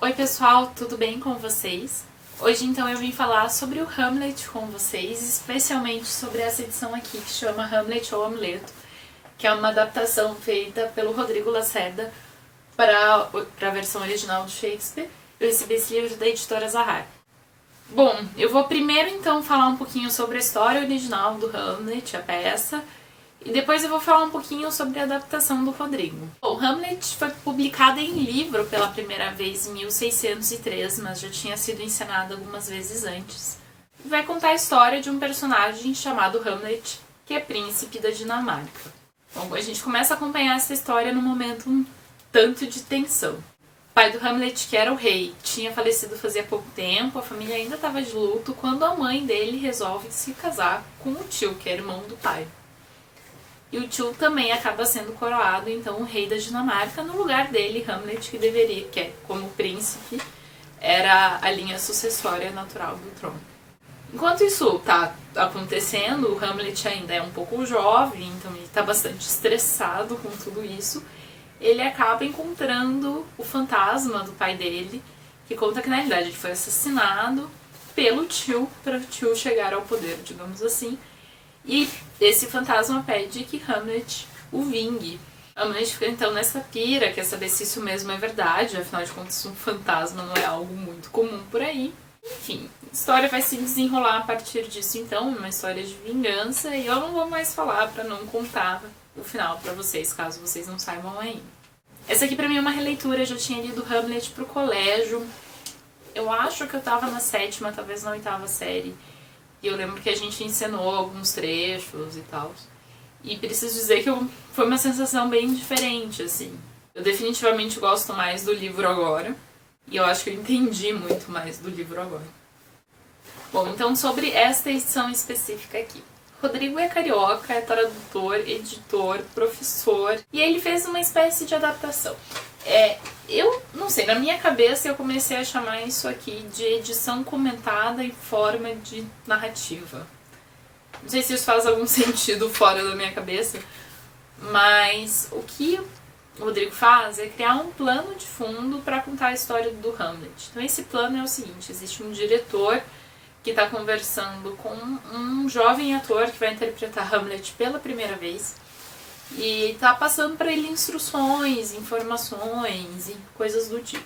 Oi pessoal, tudo bem com vocês? Hoje então eu vim falar sobre o Hamlet com vocês, especialmente sobre essa edição aqui que chama Hamlet ou Hamleto, que é uma adaptação feita pelo Rodrigo Lacerda para a versão original do Shakespeare. Eu recebi esse livro da editora Zahar. Bom, eu vou primeiro então falar um pouquinho sobre a história original do Hamlet, a peça, e depois eu vou falar um pouquinho sobre a adaptação do Rodrigo. Bom, Hamlet foi publicada em livro pela primeira vez em 1603, mas já tinha sido encenada algumas vezes antes. Vai contar a história de um personagem chamado Hamlet, que é príncipe da Dinamarca. Bom, a gente começa a acompanhar essa história num momento um tanto de tensão. O pai do Hamlet, que era o rei, tinha falecido fazia pouco tempo, a família ainda estava de luto, quando a mãe dele resolve se casar com o tio, que é irmão do pai. E o tio também acaba sendo coroado, então, o rei da Dinamarca, no lugar dele, Hamlet, que deveria, que é, como príncipe, era a linha sucessória natural do trono. Enquanto isso está acontecendo, o Hamlet ainda é um pouco jovem, então ele está bastante estressado com tudo isso. Ele acaba encontrando o fantasma do pai dele, que conta que, na realidade, ele foi assassinado pelo tio, para o tio chegar ao poder, digamos assim. E esse fantasma pede que Hamlet o vingue. Hamlet fica então nessa pira, quer saber se isso mesmo é verdade, afinal de contas um fantasma não é algo muito comum por aí. Enfim, a história vai se desenrolar a partir disso então, uma história de vingança, e eu não vou mais falar para não contar o final para vocês, caso vocês não saibam ainda. Essa aqui pra mim é uma releitura, eu já tinha lido Hamlet pro colégio, eu acho que eu tava na 7ª, talvez na 8ª série. E eu lembro que a gente encenou alguns trechos e tal. E preciso dizer que foi uma sensação bem diferente, assim. Eu definitivamente gosto mais do livro agora. E eu acho que eu entendi muito mais do livro agora. Bom, então sobre esta edição específica aqui. Rodrigo é carioca, é tradutor, editor, professor. E ele fez uma espécie de adaptação. Eu não sei, na minha cabeça eu comecei a chamar isso aqui de edição comentada em forma de narrativa. Não sei se isso faz algum sentido fora da minha cabeça, mas o que o Rodrigo faz é criar um plano de fundo para contar a história do Hamlet. Então esse plano é o seguinte, existe um diretor que está conversando com um jovem ator que vai interpretar Hamlet pela primeira vez. E está passando para ele instruções, informações e coisas do tipo.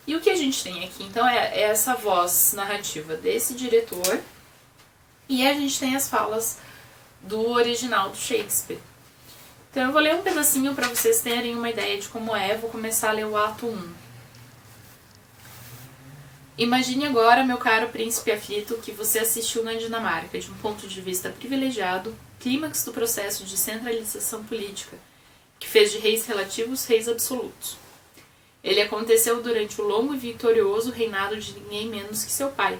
E o que a gente tem aqui, então, é essa voz narrativa desse diretor. E a gente tem as falas do original do Shakespeare. Então eu vou ler um pedacinho para vocês terem uma ideia de como é. Vou começar a ler o ato 1. Imagine agora, meu caro príncipe aflito, que você assistiu na Dinamarca, de um ponto de vista privilegiado, clímax do processo de centralização política, que fez de reis relativos reis absolutos. Ele aconteceu durante o longo e vitorioso reinado de ninguém menos que seu pai.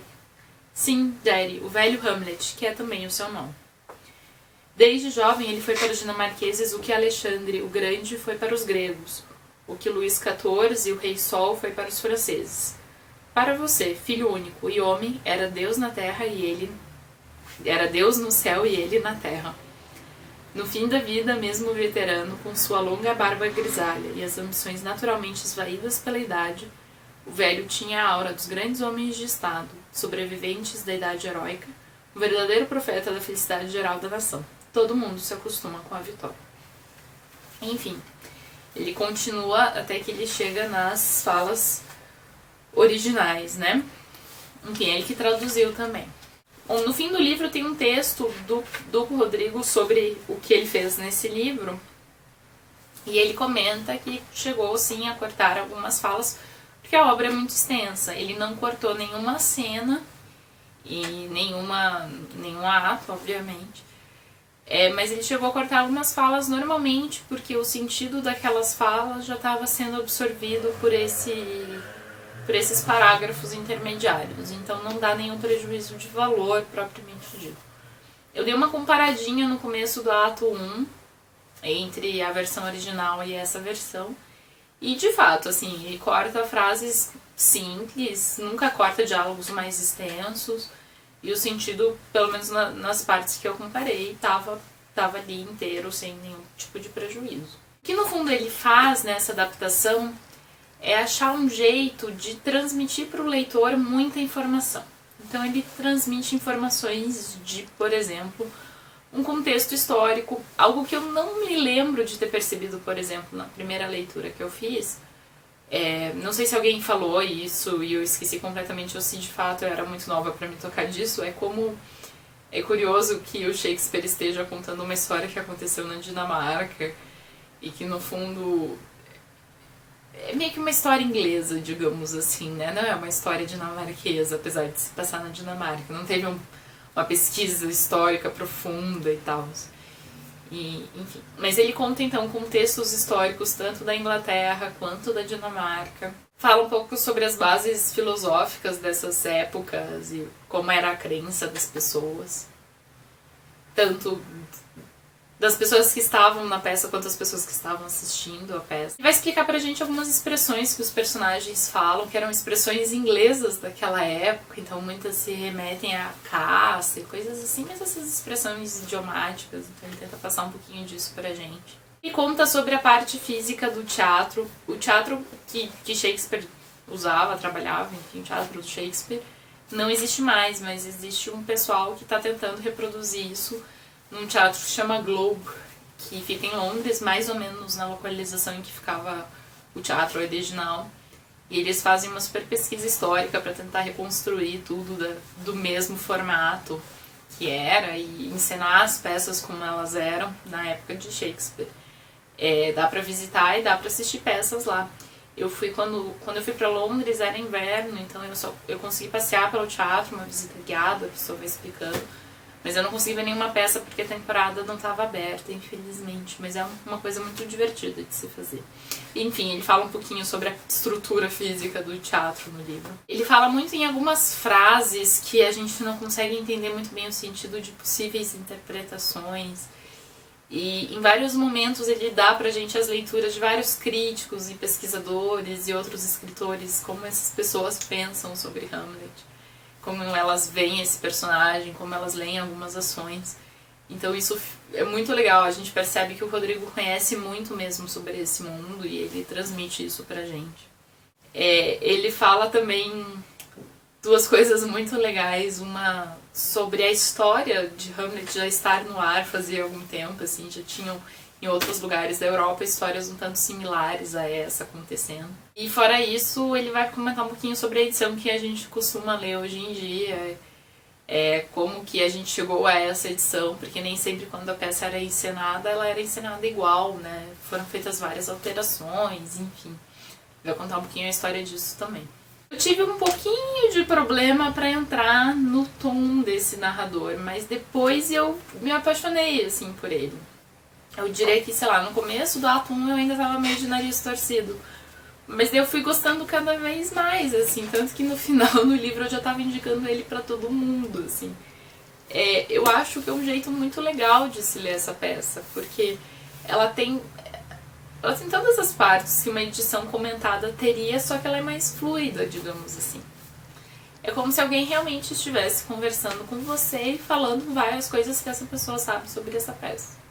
Sim, Daddy, o velho Hamlet, que é também o seu nome. Desde jovem ele foi para os dinamarqueses o que Alexandre o Grande foi para os gregos, o que Luís XIV, o Rei Sol, foi para os franceses. Para você, filho único e homem, era Deus na terra e ele era Deus no céu e ele na terra. No fim da vida, mesmo veterano, com sua longa barba grisalha e as ambições naturalmente esvaídas pela idade, o velho tinha a aura dos grandes homens de estado, sobreviventes da idade heróica, um verdadeiro profeta da felicidade geral da nação. Todo mundo se acostuma com a vitória. Enfim, ele continua até que ele chega nas falas originais, né? Enfim, ele que traduziu também. Bom, no fim do livro tem um texto do Rodrigo sobre o que ele fez nesse livro. E ele comenta que chegou sim a cortar algumas falas, porque a obra é muito extensa. Ele não cortou nenhuma cena e nenhum ato, obviamente. Mas ele chegou a cortar algumas falas normalmente, porque o sentido daquelas falas já estava sendo absorvido por esses parágrafos intermediários, então não dá nenhum prejuízo de valor propriamente dito. Eu dei uma comparadinha no começo do ato 1 entre a versão original e essa versão, e de fato, assim, ele corta frases simples, nunca corta diálogos mais extensos, e o sentido, pelo menos nas partes que eu comparei, estava ali inteiro, sem nenhum tipo de prejuízo. O que no fundo ele faz nessa adaptação é achar um jeito de transmitir para o leitor muita informação. Então ele transmite informações de, por exemplo, um contexto histórico, algo que eu não me lembro de ter percebido, por exemplo, na primeira leitura que eu fiz. Não sei se alguém falou isso e eu esqueci completamente, ou se de fato eu era muito nova para me tocar disso. É curioso que o Shakespeare esteja contando uma história que aconteceu na Dinamarca e que no fundo é meio que uma história inglesa, digamos assim, né? Não é uma história dinamarquesa, apesar de se passar na Dinamarca. Não teve uma pesquisa histórica profunda e tal. Enfim. Mas ele conta então contextos históricos tanto da Inglaterra quanto da Dinamarca. Fala um pouco sobre as bases filosóficas dessas épocas e como era a crença das pessoas. Tanto das pessoas que estavam na peça quanto das pessoas que estavam assistindo a peça. E vai explicar pra gente algumas expressões que os personagens falam, que eram expressões inglesas daquela época, então muitas se remetem à caça e coisas assim, mas essas expressões idiomáticas, então ele tenta passar um pouquinho disso pra gente. E conta sobre a parte física do teatro, o teatro que Shakespeare usava, trabalhava, enfim, o teatro do Shakespeare não existe mais, mas existe um pessoal que está tentando reproduzir isso num teatro que se chama Globe, que fica em Londres, mais ou menos na localização em que ficava o teatro original. E eles fazem uma super pesquisa histórica para tentar reconstruir tudo do mesmo formato que era e encenar as peças como elas eram na época de Shakespeare. Dá para visitar e dá para assistir peças lá. Eu fui quando eu fui para Londres, era inverno, então eu consegui passear pelo teatro, uma visita guiada, a pessoa vai explicando. Mas eu não consegui ver nenhuma peça porque a temporada não estava aberta, infelizmente. Mas é uma coisa muito divertida de se fazer. Enfim, ele fala um pouquinho sobre a estrutura física do teatro no livro. Ele fala muito em algumas frases que a gente não consegue entender muito bem o sentido de possíveis interpretações. E em vários momentos ele dá pra gente as leituras de vários críticos e pesquisadores e outros escritores, como essas pessoas pensam sobre Hamlet. Como elas veem esse personagem, como elas leem algumas ações. Então isso é muito legal, a gente percebe que o Rodrigo conhece muito mesmo sobre esse mundo e ele transmite isso pra gente. Ele fala também duas coisas muito legais, uma sobre a história de Hamlet já estar no ar fazia algum tempo, assim, já tinham em outros lugares da Europa histórias um tanto similares a essa acontecendo. E fora isso, ele vai comentar um pouquinho sobre a edição que a gente costuma ler hoje em dia, como que a gente chegou a essa edição, porque nem sempre quando a peça era encenada, ela era encenada igual, né? Foram feitas várias alterações, enfim. Vai contar um pouquinho a história disso também. Eu tive um pouquinho de problema para entrar no tom desse narrador, mas depois eu me apaixonei, assim, por ele. Eu diria que, sei lá, no começo do ato 1 eu ainda tava meio de nariz torcido. Mas eu fui gostando cada vez mais, assim. Tanto que no final do livro eu já tava indicando ele pra todo mundo, assim. Eu acho que é um jeito muito legal de se ler essa peça. Porque ela tem todas as partes que uma edição comentada teria, só que ela é mais fluida, digamos assim. É como se alguém realmente estivesse conversando com você e falando várias coisas que essa pessoa sabe sobre essa peça.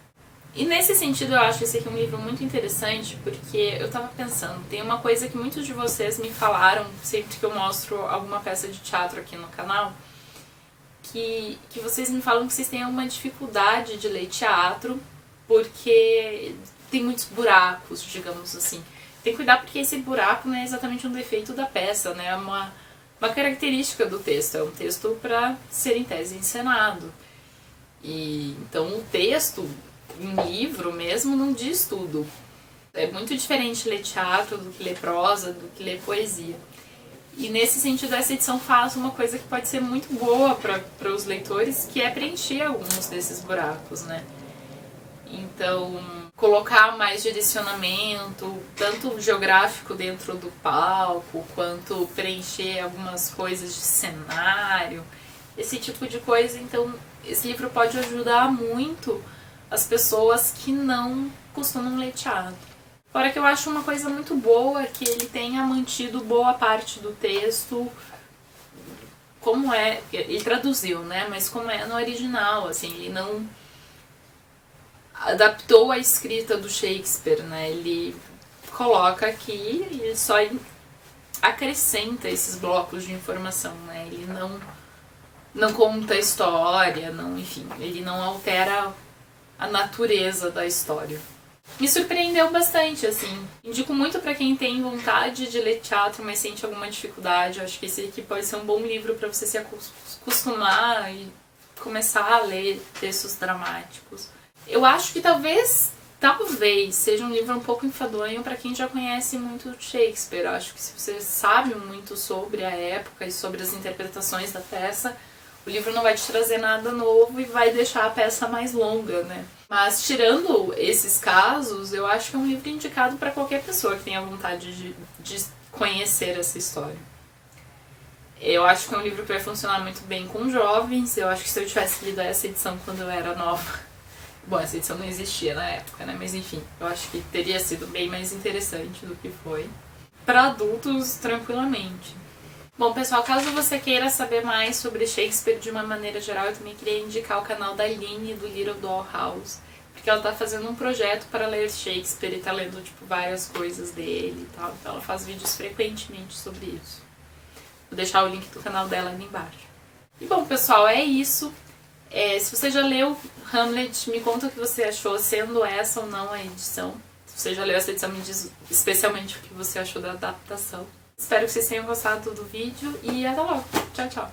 E nesse sentido eu acho esse aqui um livro muito interessante, porque eu tava pensando, tem uma coisa que muitos de vocês me falaram sempre que eu mostro alguma peça de teatro aqui no canal, que vocês me falam que vocês têm alguma dificuldade de ler teatro, porque tem muitos buracos, digamos assim. Tem que cuidar porque esse buraco não é exatamente um defeito da peça, né? É uma característica do texto, é um texto para ser em tese encenado. E então o texto em livro mesmo não diz tudo. É muito diferente ler teatro do que ler prosa, do que ler poesia. E nesse sentido essa edição faz uma coisa que pode ser muito boa para os leitores, que é preencher alguns desses buracos, né? Então, colocar mais direcionamento, tanto geográfico dentro do palco, quanto preencher algumas coisas de cenário, esse tipo de coisa. Então, esse livro pode ajudar muito as pessoas que não costumam ler teatro. Fora que eu acho uma coisa muito boa que ele tenha mantido boa parte do texto como é, ele traduziu, né, mas como é no original, assim, ele não adaptou a escrita do Shakespeare, né, ele coloca aqui e só acrescenta esses blocos de informação, né? Ele não conta a história, enfim, ele não altera a natureza da história. Me surpreendeu bastante, assim. Indico muito pra quem tem vontade de ler teatro, mas sente alguma dificuldade. Eu acho que esse aqui pode ser um bom livro pra você se acostumar e começar a ler textos dramáticos. Eu acho que talvez seja um livro um pouco enfadonho pra quem já conhece muito Shakespeare. Eu acho que se você sabe muito sobre a época e sobre as interpretações da peça, o livro não vai te trazer nada novo e vai deixar a peça mais longa, né? Mas tirando esses casos, eu acho que é um livro indicado para qualquer pessoa que tenha vontade de conhecer essa história. Eu acho que é um livro que vai funcionar muito bem com jovens. Eu acho que se eu tivesse lido essa edição quando eu era nova... Bom, essa edição não existia na época, né? Mas enfim, eu acho que teria sido bem mais interessante do que foi. Para adultos, tranquilamente. Bom, pessoal, caso você queira saber mais sobre Shakespeare de uma maneira geral, eu também queria indicar o canal da Aline, do Little Doll House, porque ela tá fazendo um projeto para ler Shakespeare e tá lendo, tipo, várias coisas dele e tal, então ela faz vídeos frequentemente sobre isso. Vou deixar o link do canal dela ali embaixo. E bom, pessoal, é isso. Se você já leu Hamlet, me conta o que você achou, sendo essa ou não a edição. Se você já leu essa edição, me diz especialmente o que você achou da adaptação. Espero que vocês tenham gostado do vídeo e até logo. Tchau, tchau.